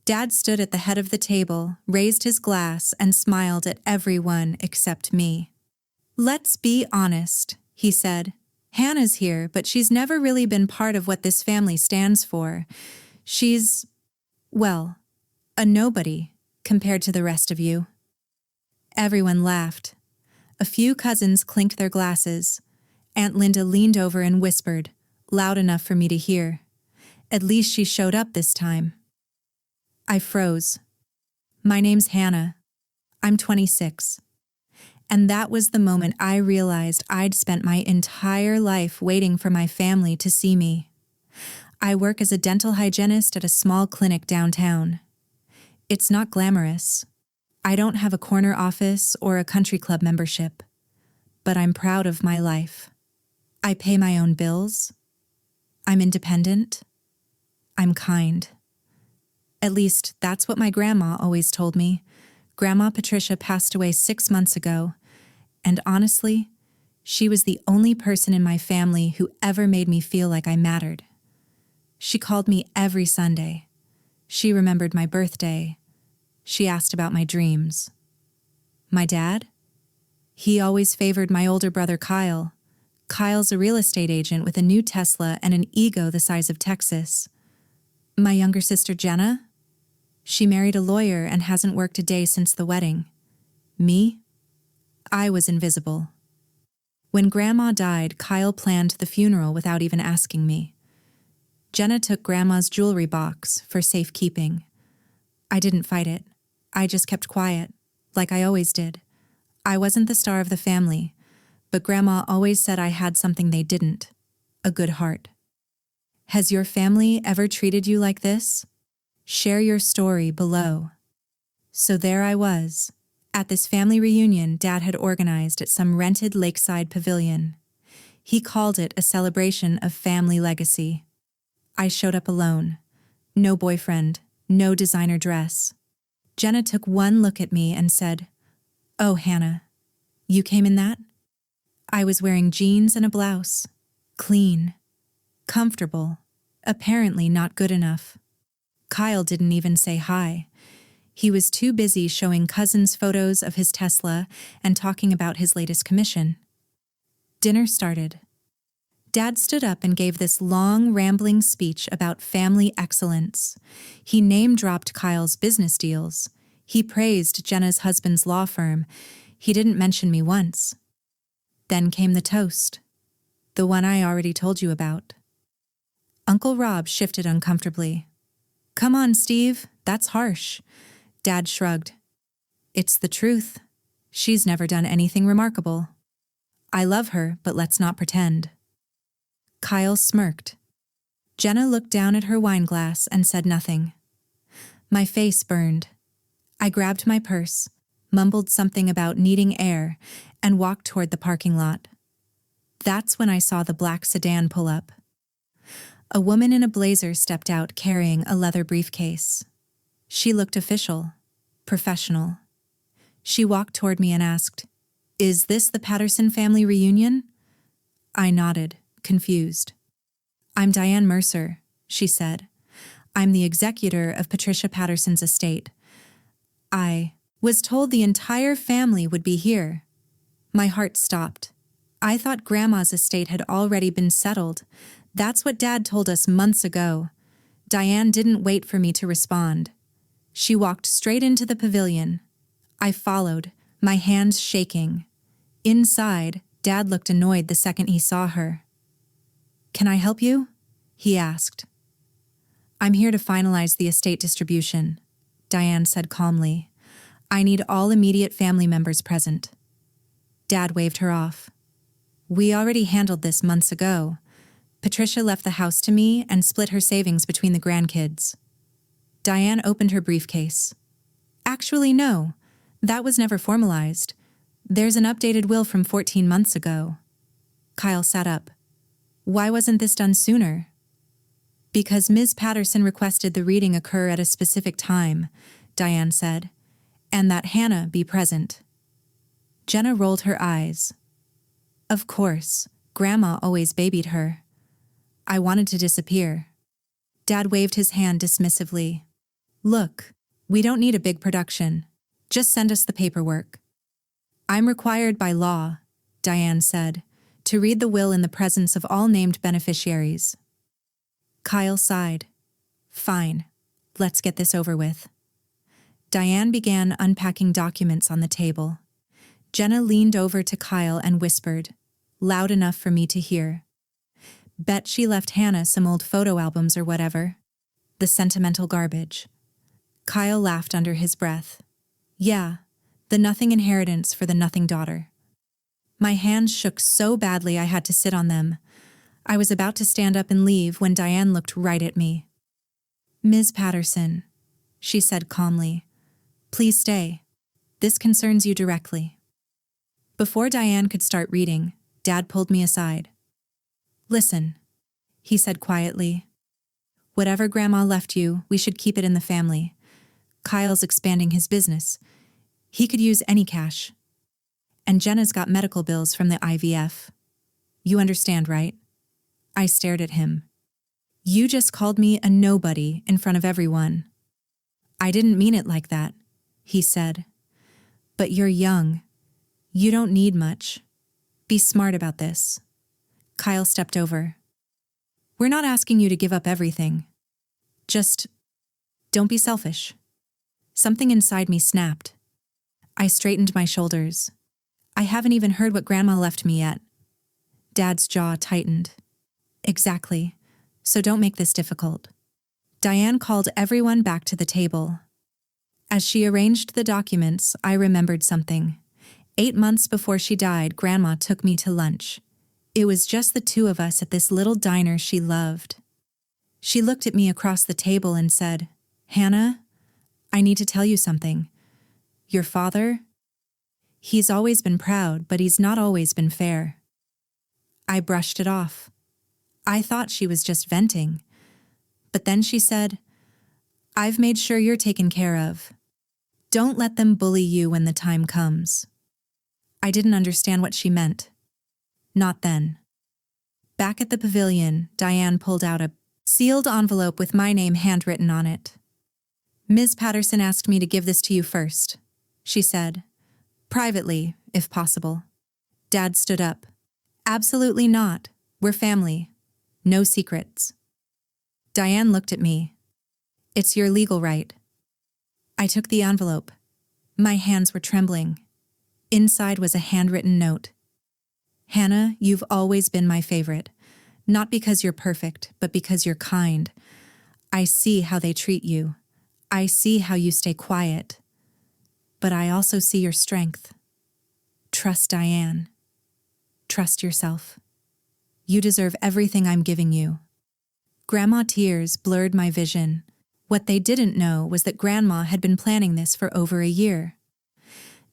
Dad stood at the head of the table, raised his glass, and smiled at everyone except me. "Let's be honest," he said. "Hannah's here, but she's never really been part of what this family stands for. She's, well, a nobody compared to the rest of you." Everyone laughed. A few cousins clinked their glasses. Aunt Linda leaned over and whispered, loud enough for me to hear. "At least she showed up this time." I froze. "My name's Hannah. I'm 26. And that was the moment I realized I'd spent my entire life waiting for my family to see me. I work as a dental hygienist at a small clinic downtown. It's not glamorous. I don't have a corner office or a country club membership, but I'm proud of my life. I pay my own bills. I'm independent. I'm kind. At least that's what my grandma always told me. Grandma Patricia passed away 6 months ago, and honestly, she was the only person in my family who ever made me feel like I mattered. She called me every Sunday. She remembered my birthday. She asked about my dreams. My dad? He always favored my older brother Kyle. Kyle's a real estate agent with a new Tesla and an ego the size of Texas. My younger sister Jenna? She married a lawyer and hasn't worked a day since the wedding. Me? I was invisible. When Grandma died, Kyle planned the funeral without even asking me. Jenna took Grandma's jewelry box for safekeeping. I didn't fight it. I just kept quiet, like I always did. I wasn't the star of the family, but Grandma always said I had something they didn't, a good heart. Has your family ever treated you like this? Share your story below. So there I was, at this family reunion Dad had organized at some rented lakeside pavilion. He called it a celebration of family legacy. I showed up alone. No boyfriend, no designer dress. Jenna took one look at me and said, "Oh, Hannah, you came in that?" I was wearing jeans and a blouse. Clean. Comfortable. Apparently not good enough. Kyle didn't even say hi. He was too busy showing cousins photos of his Tesla and talking about his latest commission. Dinner started. Dad stood up and gave this long, rambling speech about family excellence. He name-dropped Kyle's business deals. He praised Jenna's husband's law firm. He didn't mention me once. Then came the toast, the one I already told you about. Uncle Rob shifted uncomfortably. "Come on, Steve, that's harsh." Dad shrugged. "It's the truth. She's never done anything remarkable. I love her, but let's not pretend." Kyle smirked. Jenna looked down at her wine glass and said nothing. My face burned. I grabbed my purse, mumbled something about needing air, and walked toward the parking lot. That's when I saw the black sedan pull up. A woman in a blazer stepped out carrying a leather briefcase. She looked official, professional. She walked toward me and asked, "Is this the Patterson family reunion?" I nodded, confused. "I'm Diane Mercer," she said. "I'm the executor of Patricia Patterson's estate. I was told the entire family would be here." My heart stopped. I thought Grandma's estate had already been settled. That's what Dad told us months ago. Diane didn't wait for me to respond. She walked straight into the pavilion. I followed, my hands shaking. Inside, Dad looked annoyed the second he saw her. "Can I help you?" he asked. "I'm here to finalize the estate distribution," Diane said calmly. "I need all immediate family members present." Dad waved her off. "We already handled this months ago. Patricia left the house to me and split her savings between the grandkids." Diane opened her briefcase. "Actually, no. That was never formalized. There's an updated will from 14 months ago." Kyle sat up. "Why wasn't this done sooner?" "Because Ms. Patterson requested the reading occur at a specific time," Diane said, "and that Hannah be present." Jenna rolled her eyes. "Of course, Grandma always babied her. I wanted to disappear." Dad waved his hand dismissively. Look, we don't need a big production. Just send us the paperwork. I'm required by law, Diane said, to read the will in the presence of all named beneficiaries. Kyle sighed. Fine, let's get this over with. Diane began unpacking documents on the table. Jenna leaned over to Kyle and whispered, loud enough for me to hear. Bet she left Hannah some old photo albums or whatever. The sentimental garbage. Kyle laughed under his breath. Yeah, the nothing inheritance for the nothing daughter. My hands shook so badly I had to sit on them. I was about to stand up and leave when Diane looked right at me. Ms. Patterson, she said calmly, please stay. This concerns you directly. Before Diane could start reading, Dad pulled me aside. Listen, he said quietly. Whatever Grandma left you, we should keep it in the family. Kyle's expanding his business. He could use any cash. And Jenna's got medical bills from the IVF. You understand, right? I stared at him. You just called me a nobody in front of everyone. I didn't mean it like that, he said. But you're young. You don't need much. Be smart about this. Kyle stepped over. We're not asking you to give up everything. Just don't be selfish. Something inside me snapped. I straightened my shoulders. I haven't even heard what Grandma left me yet. Dad's jaw tightened. Exactly. So don't make this difficult. Diane called everyone back to the table. As she arranged the documents, I remembered something. 8 months before she died, Grandma took me to lunch. It was just the two of us at this little diner she loved. She looked at me across the table and said, Hannah, I need to tell you something. Your father? He's always been proud, but he's not always been fair. I brushed it off. I thought she was just venting. But then she said, I've made sure you're taken care of. Don't let them bully you when the time comes. I didn't understand what she meant. Not then. Back at the pavilion, Diane pulled out a sealed envelope with my name handwritten on it. Ms. Patterson asked me to give this to you first, she said. Privately, if possible. Dad stood up. Absolutely not. We're family. No secrets. Diane looked at me. It's your legal right. I took the envelope. My hands were trembling. Inside was a handwritten note. Hannah, you've always been my favorite. Not because you're perfect, but because you're kind. I see how they treat you. I see how you stay quiet. But I also see your strength. Trust Diane. Trust yourself. You deserve everything I'm giving you. Grandma tears blurred my vision. What they didn't know was that Grandma had been planning this for over a year.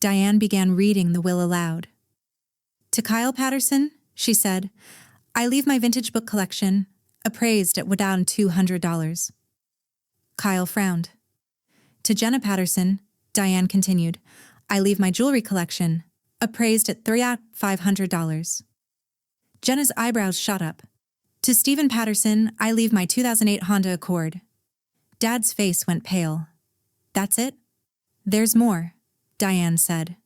Diane began reading the will aloud. To Kyle Patterson, she said, I leave my vintage book collection, appraised at around $200. Kyle frowned. To Jenna Patterson, Diane continued, I leave my jewelry collection, appraised at $500. Jenna's eyebrows shot up. To Stephen Patterson, I leave my 2008 Honda Accord. Dad's face went pale. That's it? There's more, Diane said.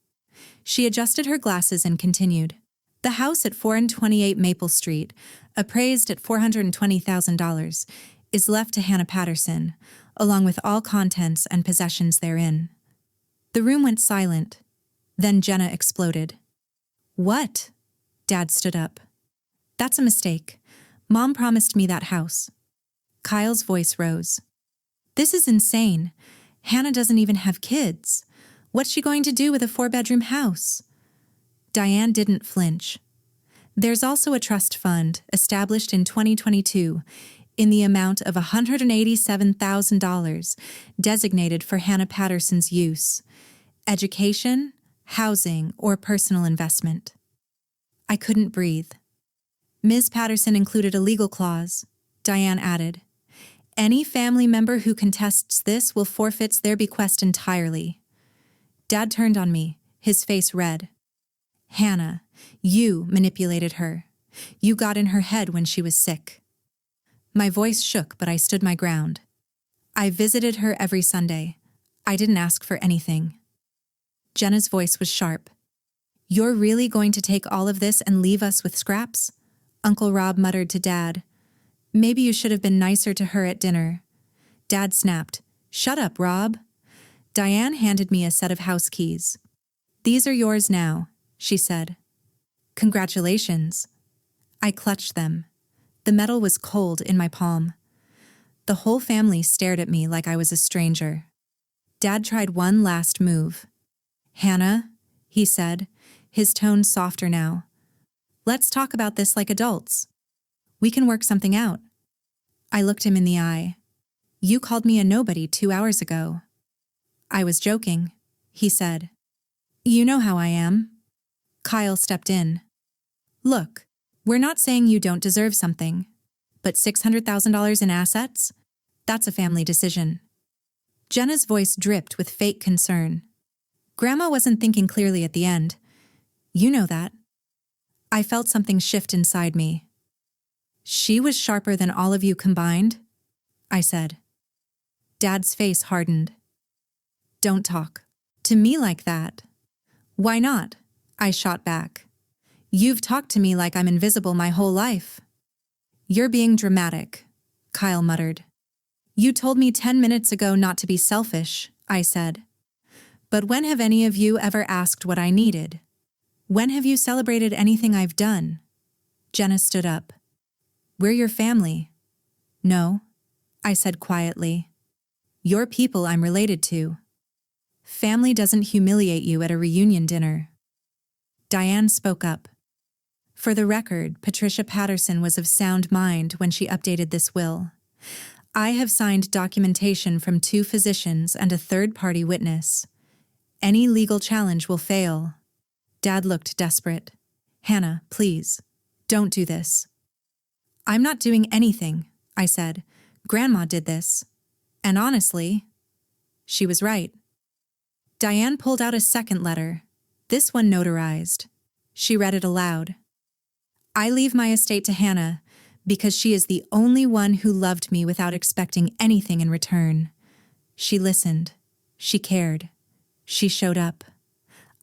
She adjusted her glasses and continued. The house at 428 Maple Street, appraised at $420,000, is left to Hannah Patterson, along with all contents and possessions therein. The room went silent. Then Jenna exploded. What? Dad stood up. That's a mistake. Mom promised me that house. Kyle's voice rose. This is insane. Hannah doesn't even have kids. What's she going to do with a 4-bedroom house? Diane didn't flinch. There's also a trust fund established in 2022 in the amount of $187,000 designated for Hannah Patterson's use, education, housing, or personal investment. I couldn't breathe. Ms. Patterson included a legal clause, Diane added. Any family member who contests this will forfeit their bequest entirely. Dad turned on me, his face red. Hannah, you manipulated her. You got in her head when she was sick. My voice shook, but I stood my ground. I visited her every Sunday. I didn't ask for anything. Jenna's voice was sharp. You're really going to take all of this and leave us with scraps? Uncle Rob muttered to Dad. Maybe you should have been nicer to her at dinner. Dad snapped. Shut up, Rob. Diane handed me a set of house keys. These are yours now, she said. Congratulations. I clutched them. The metal was cold in my palm. The whole family stared at me like I was a stranger. Dad tried one last move. Hannah, he said, his tone softer now. Let's talk about this like adults. We can work something out. I looked him in the eye. You called me a nobody 2 hours ago. I was joking, he said. You know how I am. Kyle stepped in. Look, we're not saying you don't deserve something, but $600,000 in assets? That's a family decision. Jenna's voice dripped with fake concern. Grandma wasn't thinking clearly at the end. You know that. I felt something shift inside me. She was sharper than all of you combined, I said. Dad's face hardened. Don't talk to me like that. Why not? I shot back. You've talked to me like I'm invisible my whole life. You're being dramatic, Kyle muttered. You told me 10 minutes ago not to be selfish, I said. But when have any of you ever asked what I needed? When have you celebrated anything I've done? Jenna stood up. We're your family. No, I said quietly. You're people I'm related to. Family doesn't humiliate you at a reunion dinner. Diane spoke up. For the record, Patricia Patterson was of sound mind when she updated this will. I have signed documentation from 2 physicians and a third-party witness. Any legal challenge will fail. Dad looked desperate. Hannah, please, don't do this. I'm not doing anything, I said. Grandma did this. And honestly, she was right. Diane pulled out a second letter, this one notarized. She read it aloud. I leave my estate to Hannah because she is the only one who loved me without expecting anything in return. She listened. She cared. She showed up.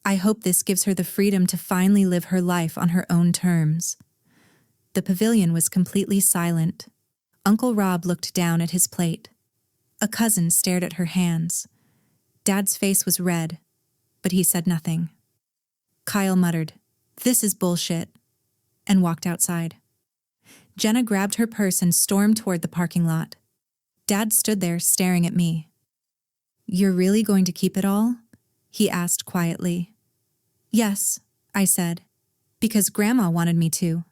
I hope this gives her the freedom to finally live her life on her own terms. The pavilion was completely silent. Uncle Rob looked down at his plate. A cousin stared at her hands. Dad's face was red, but he said nothing. Kyle muttered, "This is bullshit," and walked outside. Jenna grabbed her purse and stormed toward the parking lot. Dad stood there staring at me. "You're really going to keep it all?" he asked quietly. "Yes," I said, "because Grandma wanted me to."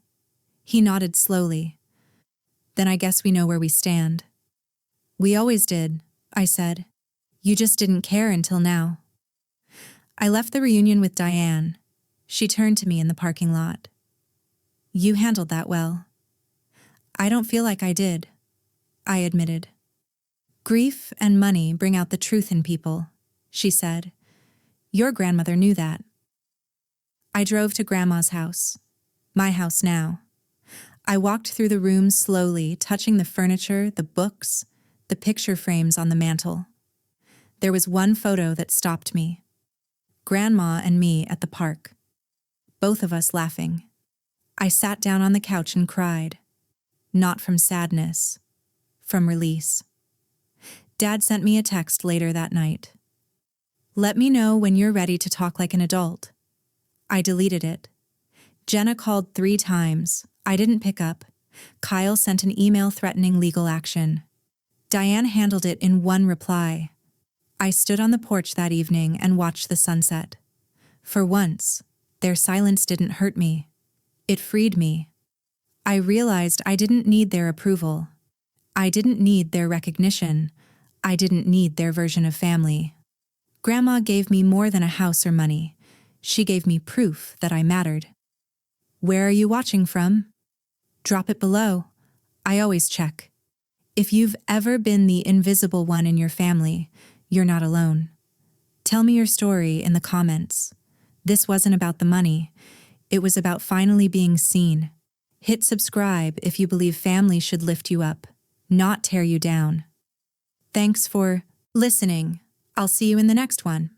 He nodded slowly. "Then I guess we know where we stand." "We always did," I said. "You just didn't care until now." I left the reunion with Diane. She turned to me in the parking lot. "You handled that well." "I don't feel like I did," I admitted. "Grief and money bring out the truth in people," she said. "Your grandmother knew that." I drove to Grandma's house, my house now. I walked through the rooms slowly, touching the furniture, the books, the picture frames on the mantel. There was one photo that stopped me. Grandma and me at the park, both of us laughing. I sat down on the couch and cried. Not from sadness, from release. Dad sent me a text later that night. "Let me know when you're ready to talk like an adult." I deleted it. Jenna called 3 times. I didn't pick up. Kyle sent an email threatening legal action. Diane handled it in one reply. I stood on the porch that evening and watched the sunset. For once, their silence didn't hurt me. It freed me. I realized I didn't need their approval. I didn't need their recognition. I didn't need their version of family. Grandma gave me more than a house or money. She gave me proof that I mattered. Where are you watching from? Drop it below. I always check. If you've ever been the invisible one in your family, you're not alone. Tell me your story in the comments. This wasn't about the money. It was about finally being seen. Hit subscribe if you believe family should lift you up, not tear you down. Thanks for listening. I'll see you in the next one.